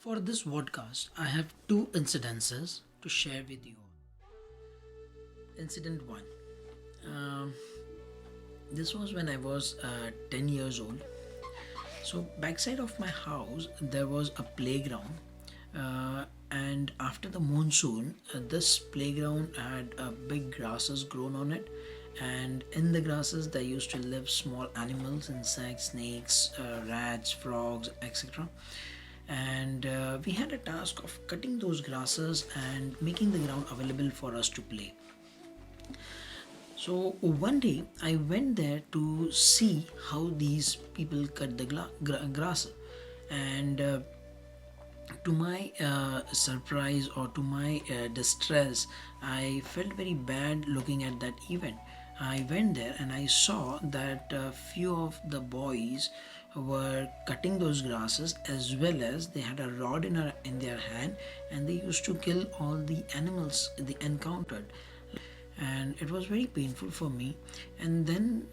For this podcast, I have two incidences to share with you. Incident one. Um, this was when I was 10 years old. So, backside of my house, there was a playground. And after the monsoon, this playground had big grasses grown on it. And in the grasses, there used to live small animals, insects, snakes, rats, frogs, etc. And we had a task of cutting those grasses and making the ground available for us to play. So one day I went there to see how these people cut the grass, and to my surprise or to my distress, I felt very bad looking at that event. I went there and I saw that a few of the boys were cutting those grasses, as well as they had a rod in their hand, and they used to kill all the animals they encountered, and it was very painful for me. And then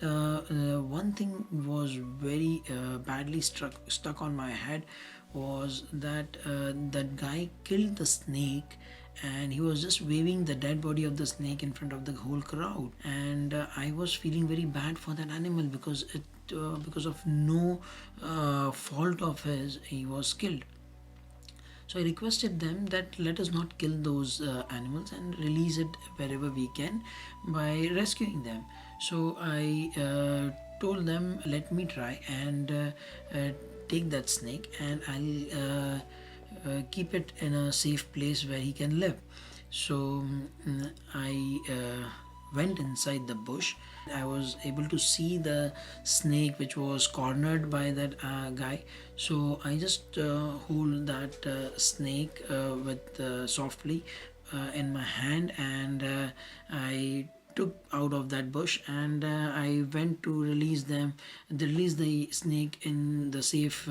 one thing was very badly stuck on my head, was that that guy killed the snake, and he was just waving the dead body of the snake in front of the whole crowd. And I was feeling very bad for that animal, because of no fault of his, he was killed. So I requested them that let us not kill those animals and release it wherever we can by rescuing them. So I told them, let me try and take that snake, and I'll keep it in a safe place where he can live. So I went inside the bush. I was able to see the snake which was cornered by that guy. So I just hold that snake with softly in my hand, and I took out of that bush, and I went to release the snake in the safe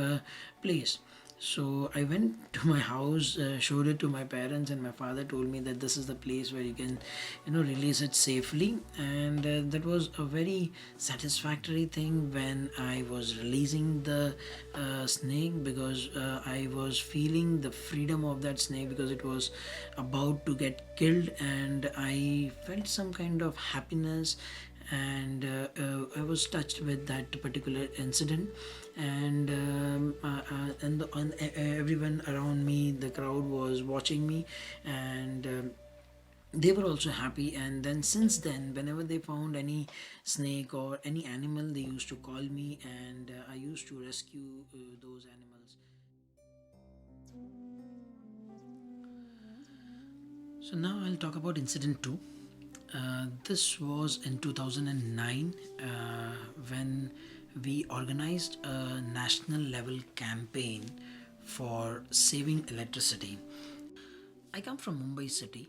place. So I went to my house, showed it to my parents, and my father told me that this is the place where you can, release it safely. And that was a very satisfactory thing when I was releasing the snake, because I was feeling the freedom of that snake, because it was about to get killed, and I felt some kind of happiness. And I was touched with that particular incident. And everyone around me, the crowd was watching me, and they were also happy. And then since then, whenever they found any snake or any animal, they used to call me, and I used to rescue those animals. So now I'll talk about incident 2. This was in 2009, when we organized a national level campaign for saving electricity. I come from Mumbai city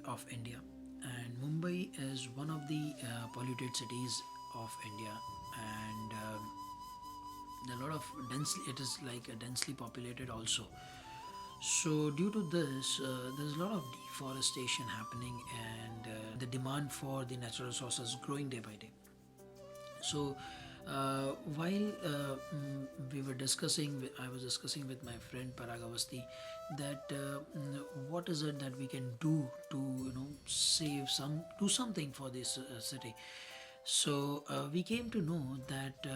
of India, and Mumbai is one of the polluted cities of India, and there are a lot of densely, it is like a densely populated also. So due to this, there's a lot of deforestation happening, and the demand for the natural resources growing day by day. So while we were discussing, I was discussing with my friend Paragavasti that what is it that we can do to save some, do something for this city. So we came to know that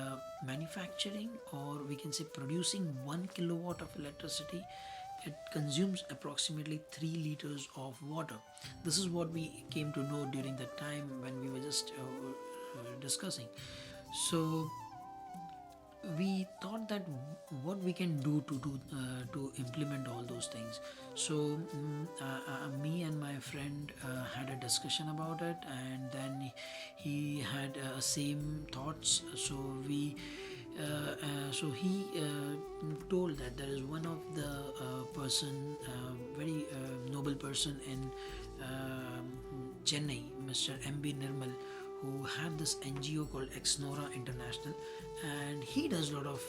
manufacturing, or we can say producing 1 kilowatt of electricity, it consumes approximately 3 liters of water. This is what we came to know during the time when we were just discussing. So we thought that what we can do to implement all those things. So me and my friend had a discussion about it, and then he had same thoughts. So we so he told that there is one of the person, very noble person in Chennai, Mr. MB Nirmal, who had this NGO called Exnora International, and he does a lot of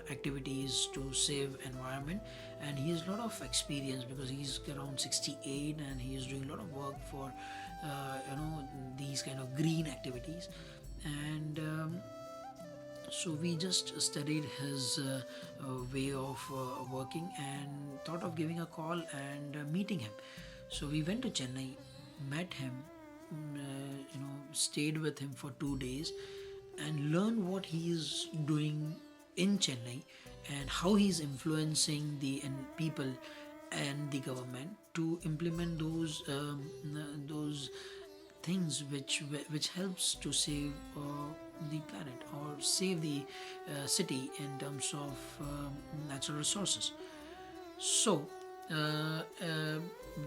activities to save environment. And he has a lot of experience, because he's around 68, and he is doing a lot of work for these kind of green activities. And So we just studied his way of working and thought of giving a call and meeting him. So we went to Chennai, met him, stayed with him for 2 days, and learned what he is doing in Chennai and how he's influencing the people and the government to implement those things which helps to save the planet or save the city in terms of natural resources. So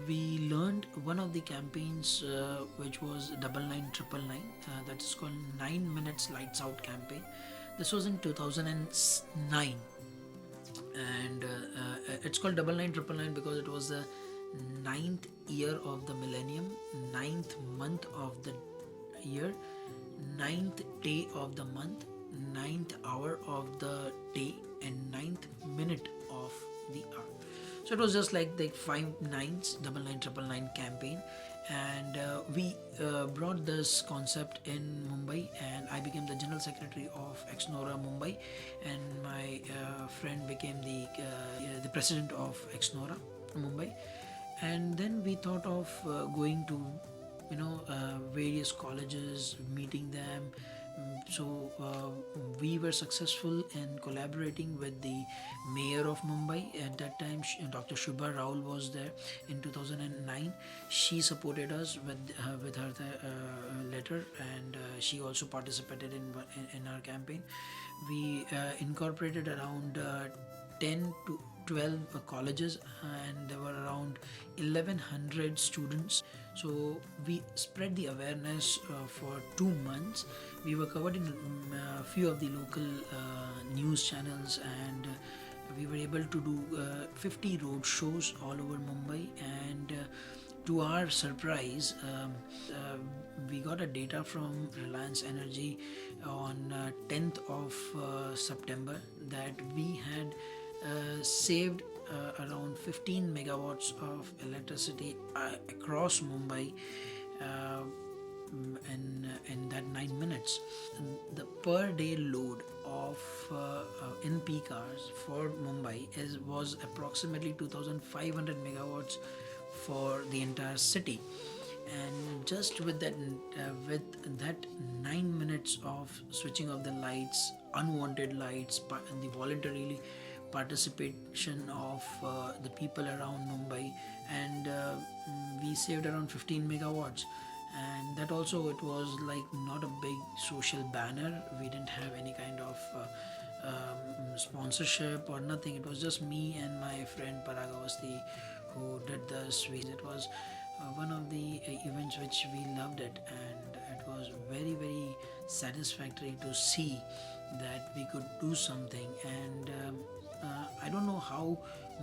we learned one of the campaigns which was 99999, that is called 9 minutes lights out campaign. This was in 2009, and it's called 99999 because it was the ninth year of the millennium, ninth month of the year, ninth day of the month, ninth hour of the day, and ninth minute of the hour. So it was just like the five nines, 99999 campaign, and we brought this concept in Mumbai, and I became the general secretary of Exnora Mumbai, and my friend became the president of Exnora Mumbai, and then we thought of going to various colleges, meeting them. So we were successful in collaborating with the mayor of Mumbai at that time. Dr. Shubha Raul was there in 2009. She supported us with her letter, and she also participated in our campaign. We incorporated around 10 to 12 colleges, and there were around 1100 students. So we spread the awareness for 2 months. We were covered in a few of the local news channels, and we were able to do 50 road shows all over Mumbai. And to our surprise, we got a data from Reliance Energy on 10th of September that we had saved around 15 megawatts of electricity across Mumbai in that 9 minutes. The per day load of in peak hours for Mumbai was approximately 2,500 megawatts for the entire city. And just with that 9 minutes of switching off the lights, unwanted lights, and the voluntarily participation of the people around Mumbai, and we saved around 15 megawatts. And that also, it was like not a big social banner. We didn't have any kind of sponsorship or nothing. It was just me and my friend Parag Awasthi who did this. It was one of the events which we loved it, and it was very very satisfactory to see that we could do something. And I don't know how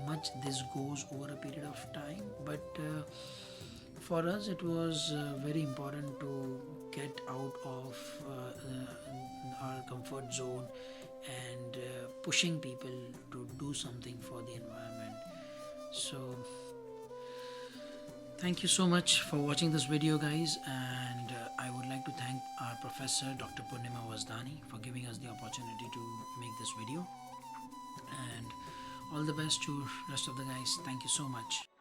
much this goes over a period of time, but for us it was very important to get out of our comfort zone and pushing people to do something for the environment. So thank you so much for watching this video, guys, and I would like to thank our professor Dr. Purnima Wasdani for giving us the opportunity to make this video, and all the best to rest of the guys. Thank you so much.